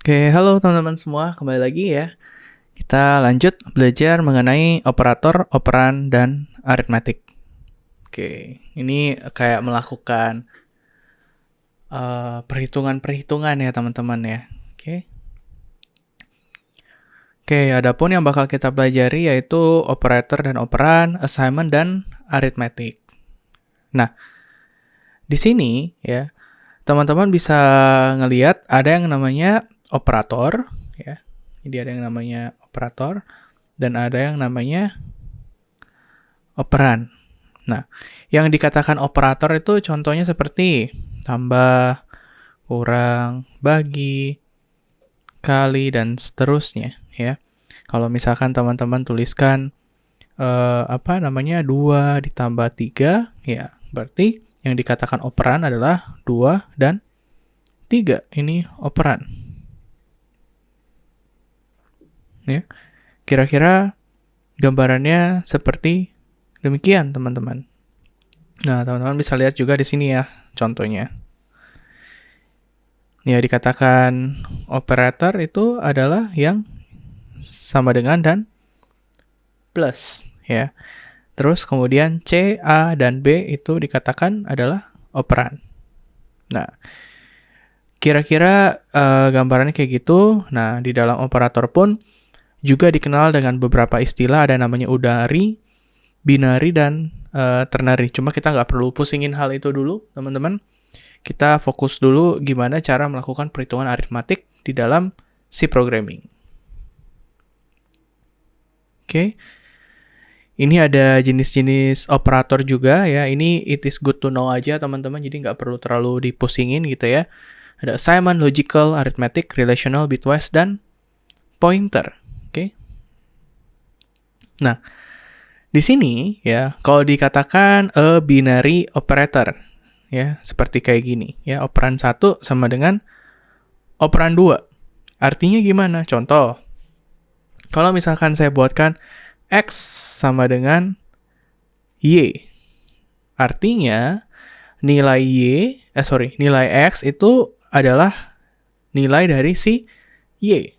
Oke, halo teman-teman semua, kembali lagi ya. Kita lanjut belajar mengenai operator, operan, dan aritmatik. Oke, ini kayak melakukan perhitungan-perhitungan ya teman-teman ya. Oke, adapun yang bakal kita pelajari yaitu operator dan operan, assignment, dan aritmatik. Nah, di sini ya, teman-teman bisa ngelihat ada yang namanya operator ya. Jadi ada yang namanya operator dan ada yang namanya operan. Nah, yang dikatakan operator itu contohnya seperti tambah, kurang, bagi, kali, dan seterusnya ya. Kalau misalkan teman-teman tuliskan 2 ditambah 3 ya, berarti yang dikatakan operan adalah 2 dan 3. Ini operan. Ya. Kira-kira gambarannya seperti demikian, teman-teman. Nah, teman-teman bisa lihat juga di sini ya, contohnya. Ya, dikatakan operator itu adalah yang sama dengan dan plus, ya. Terus kemudian C, A, dan B itu dikatakan adalah operan. Nah, kira-kira gambarannya kayak gitu. Nah, di dalam operator pun juga dikenal dengan beberapa istilah, ada namanya unary, binary, dan ternary. Cuma kita nggak perlu pusingin hal itu dulu, teman-teman. Kita fokus dulu gimana cara melakukan perhitungan aritmatik di dalam C programming. Oke. Ini ada jenis-jenis operator juga ya. Ini it is good to know aja, teman-teman. Jadi nggak perlu terlalu dipusingin gitu ya. Ada assignment, logical, arithmetic, relational, bitwise, dan pointer. Oke. Nah, di sini ya, kalau dikatakan a binary operator, ya, seperti kayak gini, ya, operan 1 sama dengan operan 2. Artinya gimana? Contoh, kalau misalkan saya buatkan X sama dengan Y, artinya nilai nilai X itu adalah nilai dari si Y.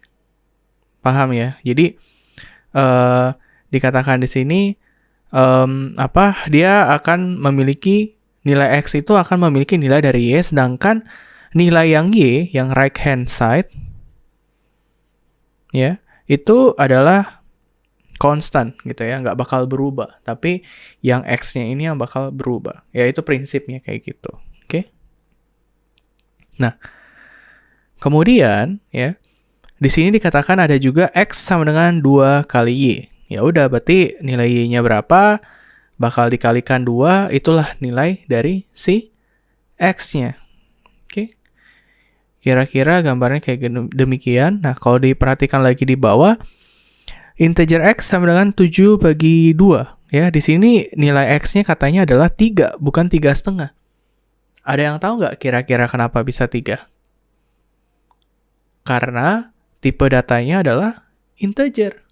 Paham ya? Jadi, dikatakan di sini, dia akan memiliki nilai X itu akan memiliki nilai dari Y, sedangkan nilai yang Y, yang right hand side, ya, itu adalah konstan gitu ya, nggak bakal berubah. Tapi yang X-nya ini yang bakal berubah. Ya, itu prinsipnya kayak gitu. Oke? Nah, kemudian ya, di sini dikatakan ada juga X sama dengan 2 kali Y. Ya udah, berarti nilai Y-nya berapa, bakal dikalikan 2, itulah nilai dari si X-nya. Oke? Kira-kira gambarnya kayak demikian. Nah, kalau diperhatikan lagi di bawah, integer X sama dengan 7 bagi 2. Ya, di sini nilai X-nya katanya adalah 3, bukan 3,5. Ada yang tahu nggak kira-kira kenapa bisa 3? Karena tipe datanya adalah integer.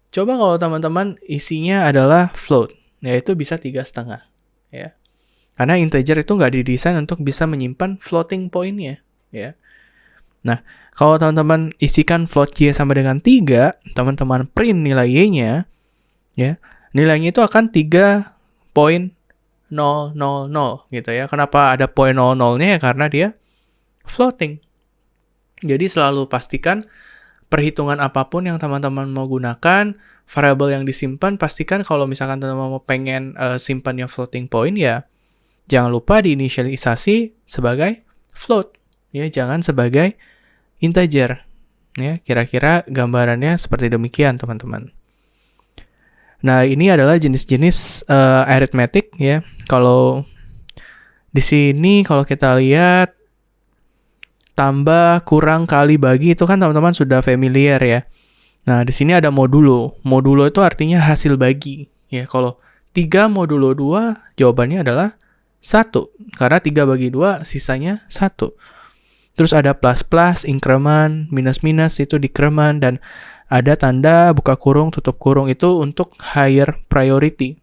Coba kalau teman-teman isinya adalah float, yaitu bisa 3,5. Ya. Karena integer itu nggak didesain untuk bisa menyimpan floating point-nya. Ya. Nah, kalau teman-teman isikan float Y sama dengan 3, teman-teman print nilai Y-nya, ya, nilainya itu akan 3.000 gitu ya. Kenapa ada 0.00-nya ya? Karena dia floating. Jadi selalu pastikan perhitungan apapun yang teman-teman mau gunakan, variabel yang disimpan, pastikan kalau misalkan teman-teman mau pengen simpan yang floating point, ya jangan lupa diinisialisasi sebagai float, ya, jangan sebagai integer. Ya, kira-kira gambarannya seperti demikian, teman-teman. Nah, ini adalah jenis-jenis arithmetic ya. Kalau di sini kalau kita lihat tambah, kurang, kali, bagi itu kan teman-teman sudah familiar ya. Nah, di sini ada modulo. Modulo itu artinya hasil bagi. Ya, kalau 3 modulo 2, jawabannya adalah 1. Karena 3 bagi 2, sisanya 1. Terus ada plus-plus, increment, minus-minus, itu decrement, dan ada tanda buka kurung, tutup kurung, itu untuk higher priority.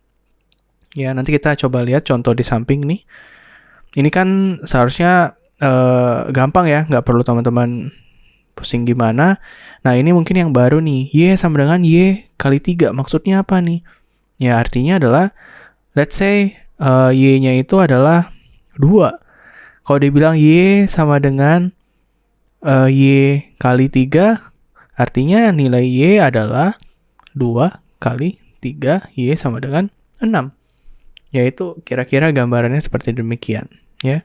Ya, nanti kita coba lihat contoh di samping nih. Ini kan seharusnya gampang ya, nggak perlu teman-teman Pusing gimana? Nah, ini mungkin yang baru nih. Y sama dengan Y kali 3. Maksudnya apa nih? Ya, artinya adalah, let's say, Y-nya itu adalah 2. Kalau dibilang Y sama dengan Y kali 3, artinya nilai Y adalah 2 kali 3, Y sama dengan 6. Yaitu kira-kira gambarannya seperti demikian. Ya.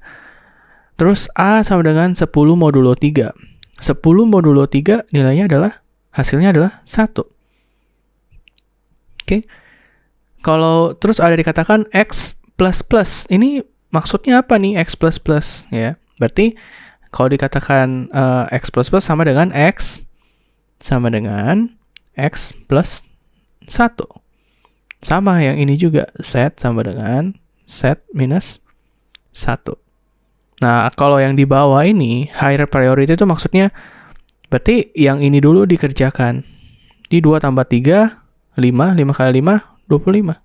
Terus A sama dengan 10 modulo 3. 10 modulo 3 nilainya adalah, hasilnya adalah 1. Oke. Kalau terus ada dikatakan X plus plus, ini maksudnya apa nih X plus plus? Ya, berarti kalau dikatakan X plus plus sama dengan X plus 1. Sama yang ini juga, Z sama dengan Z minus 1. Nah, kalau yang di bawah ini, higher priority itu maksudnya, berarti yang ini dulu dikerjakan. Di 2 tambah 3, 5, 5 kali 5, 25.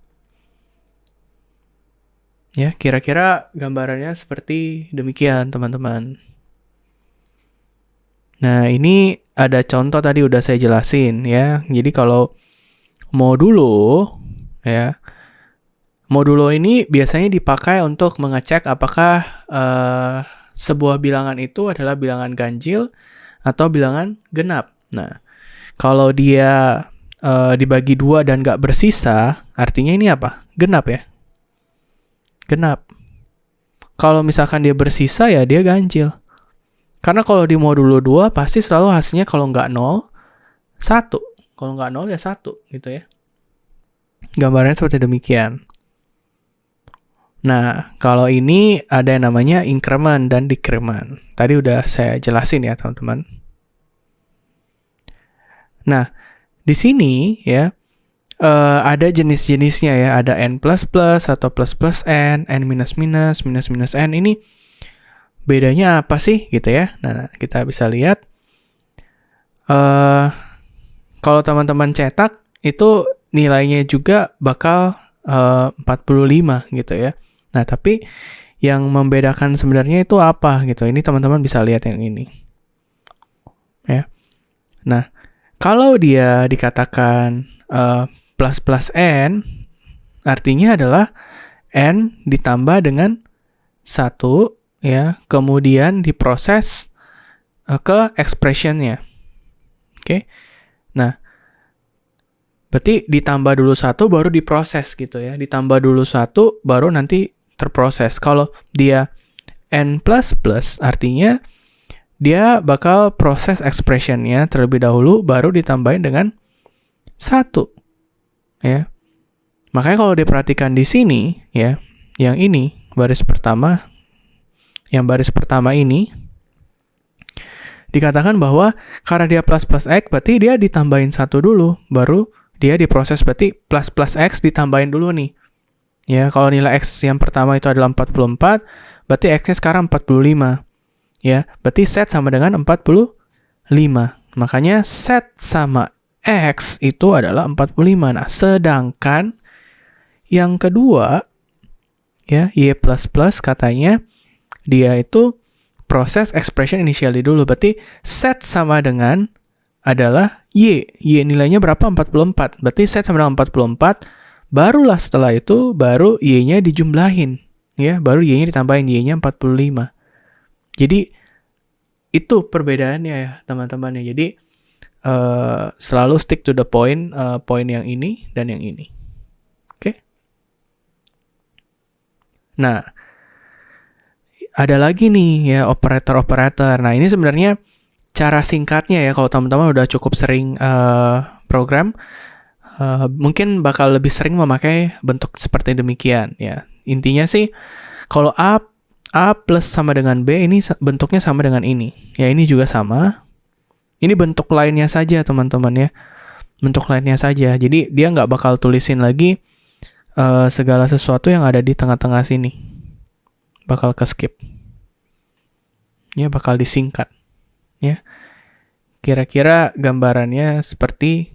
Ya, kira-kira gambarannya seperti demikian, teman-teman. Nah, ini ada contoh tadi udah saya jelasin, ya. Jadi kalau modulo, ya, modulo ini biasanya dipakai untuk mengecek apakah sebuah bilangan itu adalah bilangan ganjil atau bilangan genap. Nah, kalau dia dibagi 2 dan nggak bersisa, artinya ini apa? Genap ya? Genap. Kalau misalkan dia bersisa, ya dia ganjil. Karena kalau di modulo 2, pasti selalu hasilnya kalau nggak 0, 1. Kalau nggak 0, ya 1, gitu ya. Gambarnya seperti demikian. Nah, kalau ini ada yang namanya increment dan decrement. Tadi udah saya jelasin ya, teman-teman. Nah, di sini ya ada jenis-jenisnya ya. Ada n++ atau plus n, n-, minus n. Ini bedanya apa sih gitu ya? Nah, kita bisa lihat. Kalau teman-teman cetak, itu nilainya juga bakal 45 gitu ya. Nah, tapi yang membedakan sebenarnya itu apa gitu. Ini teman-teman bisa lihat yang ini. Ya. Nah, kalau dia dikatakan plus n, artinya adalah n ditambah dengan 1, ya, kemudian diproses ke expression-nya. Oke. Nah, berarti ditambah dulu 1 baru diproses gitu ya. Ditambah dulu 1 baru nanti terproses. Kalau dia n++, artinya dia bakal proses expression-nya terlebih dahulu, baru ditambahin dengan 1. Ya. Makanya kalau diperhatikan di sini, ya, yang ini, baris pertama, yang baris pertama ini, dikatakan bahwa karena dia plus X, berarti dia ditambahin 1 dulu, baru dia diproses, berarti plus X ditambahin dulu nih. Ya, kalau nilai X yang pertama itu adalah 44, berarti X-nya sekarang 45. Ya, berarti Z sama dengan 45. Makanya Z sama X itu adalah 45. Nah, sedangkan yang kedua, ya, Y++ katanya dia itu proses expression initially dulu. Berarti Z sama dengan adalah Y. Y nilainya berapa? 44. Berarti Z sama dengan 44. Barulah setelah itu, baru Y-nya dijumlahin. Ya, baru Y-nya ditambahin, Y-nya 45. Jadi, itu perbedaannya ya, teman-teman. Jadi, selalu stick to the point, poin yang ini dan yang ini. Oke? Nah, ada lagi nih ya, operator-operator. Nah, ini sebenarnya cara singkatnya ya, kalau teman-teman udah cukup sering program, mungkin bakal lebih sering memakai bentuk seperti demikian ya. Intinya sih, kalau A plus sama dengan B, ini bentuknya sama dengan ini. Ya, ini juga sama. Ini bentuk lainnya saja, teman-teman ya. Bentuk lainnya saja. Jadi, dia nggak bakal tulisin lagi segala sesuatu yang ada di tengah-tengah sini. Bakal ke skip. Ya, bakal disingkat. Ya. Kira-kira gambarannya seperti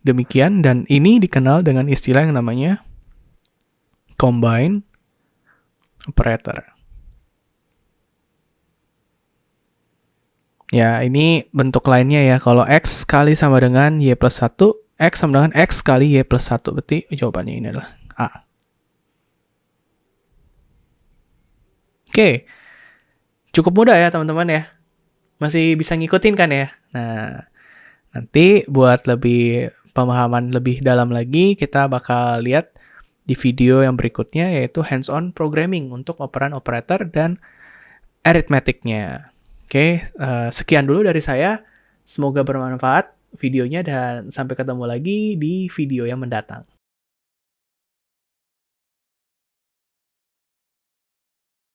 demikian, dan ini dikenal dengan istilah yang namanya combine operator. Ya, ini bentuk lainnya ya. Kalau X kali sama dengan Y plus 1, X sama dengan X kali Y plus 1. Berarti jawabannya ini adalah A. Oke, cukup mudah ya teman-teman ya. Masih bisa ngikutin kan ya? Nah, nanti buat lebih pemahaman lebih dalam lagi, kita bakal lihat di video yang berikutnya, yaitu hands-on programming untuk operan operator dan arithmetiknya. Oke, sekian dulu dari saya. Semoga bermanfaat videonya dan sampai ketemu lagi di video yang mendatang.